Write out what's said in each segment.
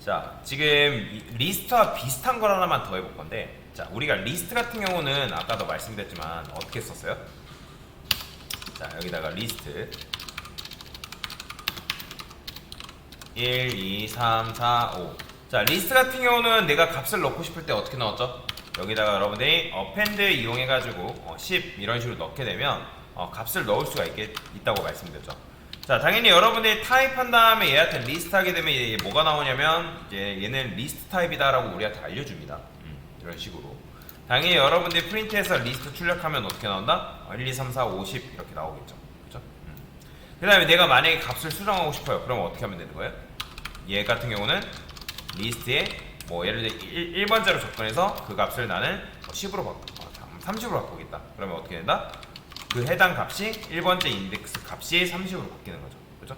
자, 지금 리스트와 비슷한 걸 하나만 더 해볼 건데, 자, 우리가 리스트 같은 경우는 아까도 말씀드렸지만 어떻게 썼어요? 자, 여기다가 리스트 1, 2, 3, 4, 5. 자, 리스트 같은 경우는 내가 값을 넣고 싶을 때 어떻게 넣었죠? 여기다가 여러분들이 append 이용해가지고 10 이런 식으로 넣게 되면 값을 넣을 수가 있다고 말씀드렸죠. 자, 당연히 여러분들이 타입한 다음에 얘한테 리스트 하게 되면 얘 뭐가 나오냐면 이제 얘는 리스트 타입이다라고 우리한테 알려줍니다. 이런 식으로. 당연히 여러분들이 프린트해서 리스트 출력하면 어떻게 나온다? 1, 2, 3, 4, 5, 10 이렇게 나오겠죠. 그렇죠? 그 다음에 내가 만약에 값을 수정하고 싶어요. 그럼 어떻게 하면 되는 거예요? 얘 같은 경우는 리스트에 뭐 예를 들어 1번째로 접근해서 그 값을 나는 10으로 바꾸고 30으로 바꾸겠다. 그러면 어떻게 된다? 그 해당 값이 1번째 인덱스 값이 30으로 바뀌는 거죠. 그죠?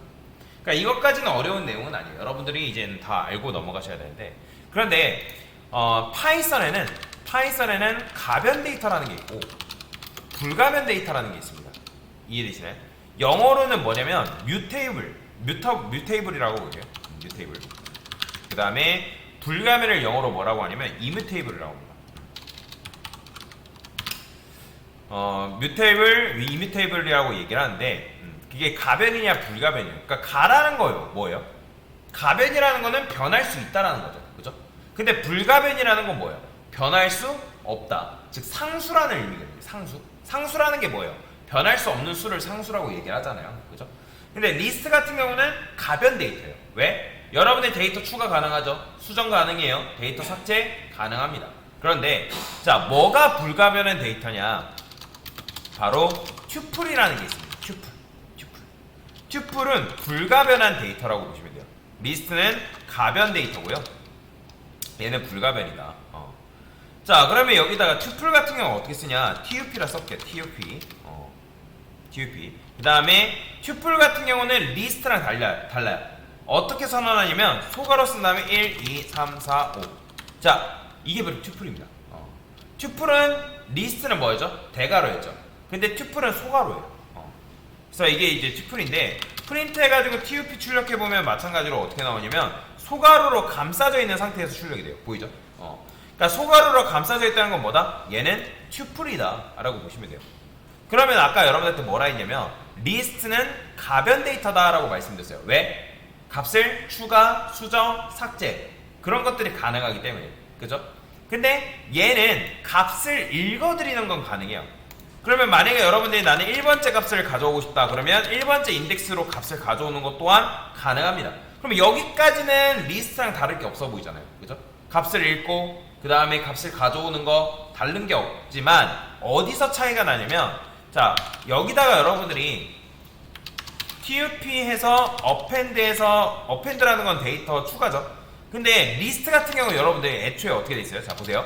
그러니까 이것까지는 어려운 내용은 아니에요. 여러분들이 이제는 다 알고 넘어가셔야 되는데, 그런데 파이썬에는 가변 데이터라는 게 있고 불가변 데이터라는 게 있습니다. 이해되시나요? 영어로는 뭐냐면 뮤테이블이라고 보세요. 뮤테이블. 그 다음에 불가변을 영어로 뭐라고 하냐면 이뮤테이블이라고 합니다. 이뮤테이블이라고 얘기를 하는데, 그게 가변이냐 불가변이냐. 그러니까 가라는 거예요. 뭐예요? 가변이라는 거는 변할 수 있다라는 거죠. 그죠? 근데 불가변이라는 건 뭐예요? 변할 수 없다. 즉 상수라는 의미거든요. 상수라는 게 뭐예요? 변할 수 없는 수를 상수라고 얘기를 하잖아요. 그죠? 근데 리스트 같은 경우는 가변 데이터예요. 왜? 여러분의 데이터 추가 가능하죠. 수정 가능해요. 데이터 삭제 가능합니다. 그런데 자, 뭐가 불가변한 데이터냐? 바로 튜플이라는 게 있습니다. 튜플은 불가변한 데이터라고 보시면 돼요. 리스트는 가변 데이터고요. 얘는 불가변이다. 자, 그러면 여기다가 튜플 같은 경우 어떻게 쓰냐? TUP라 썼게. TUP. 그 다음에 튜플 같은 경우는 리스트랑 달라요. 어떻게 선언하냐면 소괄호 쓴 다음에 1, 2, 3, 4, 5. 자, 이게 바로 튜플입니다. 튜플은 리스트는 뭐였죠? 대괄호였죠. 근데 튜플은 소괄호예요. 그래서 이게 이제 튜플인데, 프린트 해가지고 TUP 출력해보면 마찬가지로 어떻게 나오냐면 소괄호로 감싸져 있는 상태에서 출력이 돼요. 보이죠? 그러니까 소괄호로 감싸져 있다는 건 뭐다? 얘는 튜플이다 라고 보시면 돼요. 그러면 아까 여러분들한테 뭐라 했냐면 리스트는 가변 데이터다 라고 말씀드렸어요. 왜? 값을 추가, 수정, 삭제 그런 것들이 가능하기 때문에. 그죠? 근데 얘는 값을 읽어드리는 건 가능해요. 그러면 만약에 여러분들이 나는 1번째 값을 가져오고 싶다 그러면 1번째 인덱스로 값을 가져오는 것 또한 가능합니다. 그러면 여기까지는 리스트랑 다를 게 없어 보이잖아요. 그죠? 값을 읽고 그 다음에 값을 가져오는 거 다른 게 없지만 어디서 차이가 나냐면, 자, 여기다가 여러분들이 TUP 해서 append라는 건 데이터 추가죠. 근데 리스트 같은 경우 여러분들이 애초에 어떻게 돼 있어요? 자, 보세요.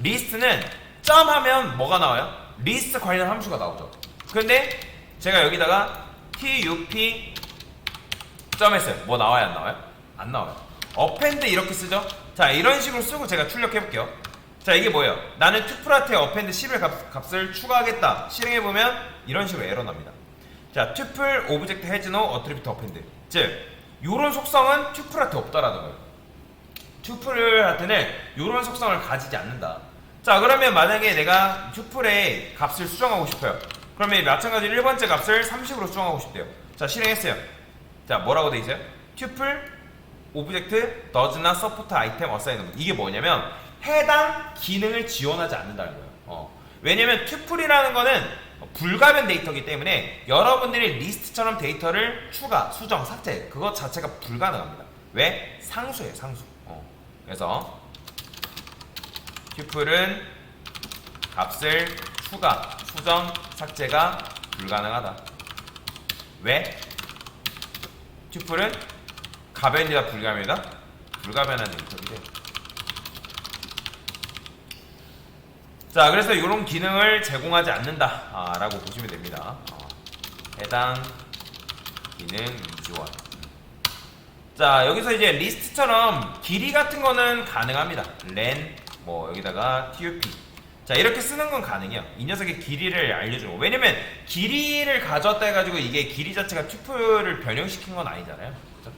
리스트는 점 하면 뭐가 나와요? 리스트 관련 함수가 나오죠. 그런데 제가 여기다가 TUP 점 했어요. 뭐 나와요? 안 나와요? 안 나와요. append 이렇게 쓰죠? 자, 이런 식으로 쓰고 제가 출력해볼게요. 자, 이게 뭐예요? 나는 튜플한테 append 10의 값을 추가하겠다. 실행해보면 이런 식으로 에러 납니다. 자, 튜플 오브젝트 has no attribute append. 즉, 요런 속성은 튜플한테 없다라는 거예요. 튜플한테는 요런 속성을 가지지 않는다. 자, 그러면 만약에 내가 튜플의 값을 수정하고 싶어요. 그러면 마찬가지로 1번째 값을 30으로 수정하고 싶대요. 자, 실행했어요. 자, 뭐라고 돼 있어요? 튜플 오브젝트 does not support item assignment. 이게 뭐냐면 해당 기능을 지원하지 않는다는 거예요. 왜냐면 튜플이라는 거는 불가변 데이터이기 때문에 여러분들이 리스트처럼 데이터를 추가, 수정, 삭제 그것 자체가 불가능합니다. 왜? 상수예요, 상수. 그래서 튜플은 값을 추가, 수정, 삭제가 불가능하다. 왜? 튜플은 가변이다, 불가변이다? 불가변한 데이터인데. 자, 그래서 이런 기능을 제공하지 않는다 라고 보시면 됩니다. 해당 기능 지원. 자, 여기서 이제 리스트처럼 길이 같은 거는 가능합니다. len 뭐 여기다가 tup. 자, 이렇게 쓰는 건 가능해요. 이 녀석의 길이를 알려주고. 왜냐면 길이를 가져왔다 해가지고 이게 길이 자체가 튜플을 변형시킨 건 아니잖아요. 그렇죠?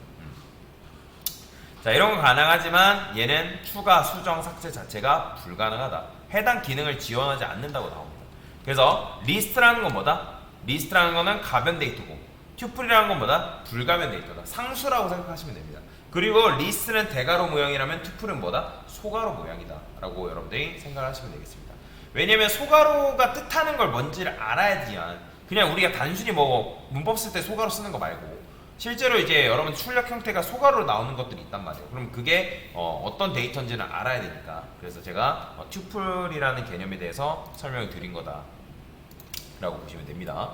자, 이런 건 가능하지만 얘는 추가, 수정, 삭제 자체가 불가능하다. 해당 기능을 지원하지 않는다고 나옵니다. 그래서 리스트라는 건 뭐다? 리스트라는 거는 가변 데이터고 튜플이라는 건 뭐다? 불가변 데이터다. 상수라고 생각하시면 됩니다. 그리고 리스트는 대괄호 모양이라면 튜플은 뭐다? 소괄호 모양이다 라고 여러분들이 생각하시면 되겠습니다. 왜냐면 소괄호가 뜻하는 걸 뭔지를 알아야지만 그냥 우리가 단순히 뭐 문법 쓸 때 소괄호 쓰는 거 말고 실제로 이제 여러분 출력 형태가 소괄호로 나오는 것들이 있단 말이에요. 그럼 그게 어떤 데이터인지는 알아야 되니까 그래서 제가 튜플이라는 개념에 대해서 설명을 드린 거다 라고 보시면 됩니다.